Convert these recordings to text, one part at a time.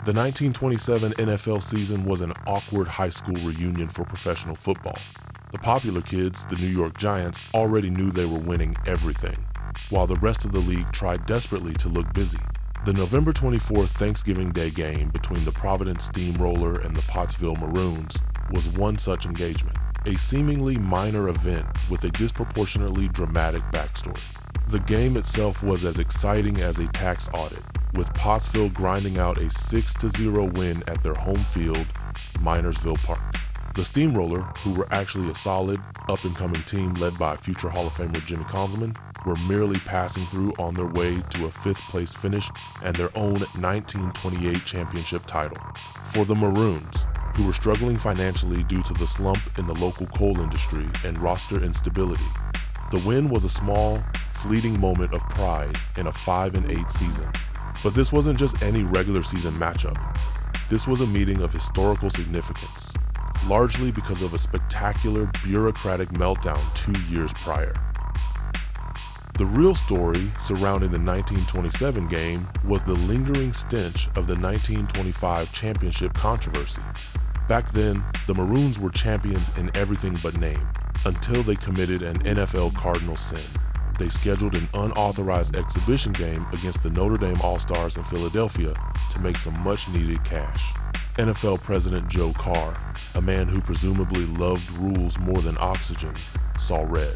The 1927 NFL season was an awkward high school reunion for professional football. The popular kids, the New York Giants, already knew they were winning everything, while the rest of the league tried desperately to look busy. The November 24th Thanksgiving Day game between the Providence Steam Roller and the Pottsville Maroons was one such engagement, a seemingly minor event with a disproportionately dramatic backstory. The game itself was as exciting as a tax audit, with Pottsville grinding out a 6-0 win at their home field, Minersville Park. The Steamroller, who were actually a solid, up-and-coming team led by future Hall of Famer Jimmy Conzelman, were merely passing through on their way to a fifth-place finish and their own 1928 championship title. For the Maroons, who were struggling financially due to the slump in the local coal industry and roster instability, the win was a small, fleeting moment of pride in a 5-8 season. But this wasn't just any regular season matchup. This was a meeting of historical significance, largely because of a spectacular bureaucratic meltdown 2 years prior. The real story surrounding the 1927 game was the lingering stench of the 1925 championship controversy. Back then, the Maroons were champions in everything but name, until they committed an NFL cardinal sin. They scheduled an unauthorized exhibition game against the Notre Dame All-Stars in Philadelphia to make some much-needed cash. NFL President Joe Carr, a man who presumably loved rules more than oxygen, saw red.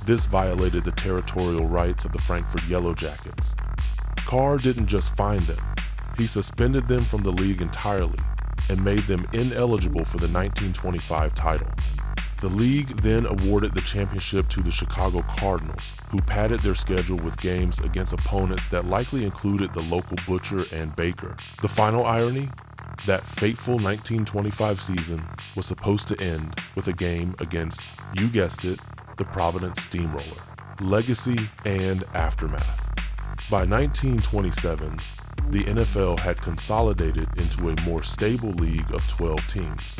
This violated the territorial rights of the Frankfurt Yellow Jackets. Carr didn't just fine them, he suspended them from the league entirely and made them ineligible for the 1925 title. The league then awarded the championship to the Chicago Cardinals, who padded their schedule with games against opponents that likely included the local butcher and baker. The final irony? That fateful 1925 season was supposed to end with a game against, you guessed it, the Providence Steam Roller. Legacy and aftermath. By 1927, the NFL had consolidated into a more stable league of 12 teams,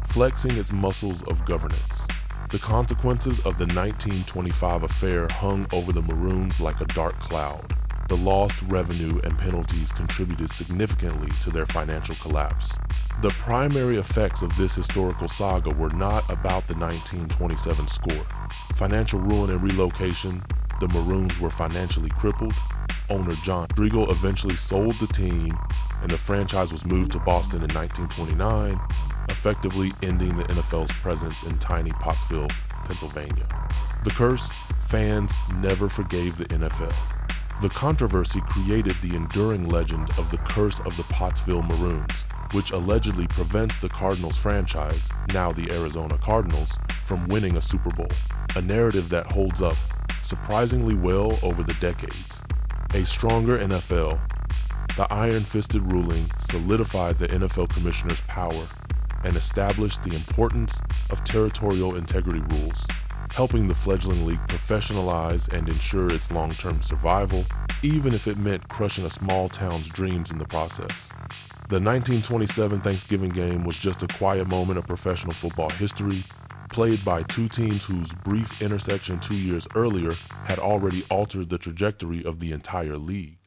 flexing its muscles of governance. The consequences of the 1925 affair hung over the Maroons like a dark cloud. The lost revenue and penalties contributed significantly to their financial collapse. The primary effects of this historical saga were not about the 1927 score. Financial ruin and relocation, the Maroons were financially crippled. Owner John Striegel eventually sold the team, and the franchise was moved to Boston in 1929, effectively ending the NFL's presence in tiny Pottsville, Pennsylvania. The curse? Fans never forgave the NFL. The controversy created the enduring legend of the curse of the Pottsville Maroons, which allegedly prevents the Cardinals franchise, now the Arizona Cardinals, from winning a Super Bowl, a narrative that holds up surprisingly well over the decades. A stronger NFL, the iron-fisted ruling solidified the NFL commissioner's power and established the importance of territorial integrity rules, helping the fledgling league professionalize and ensure its long-term survival, even if it meant crushing a small town's dreams in the process. The 1927 Thanksgiving game was just a quiet moment of professional football history, played by two teams whose brief intersection 2 years earlier had already altered the trajectory of the entire league.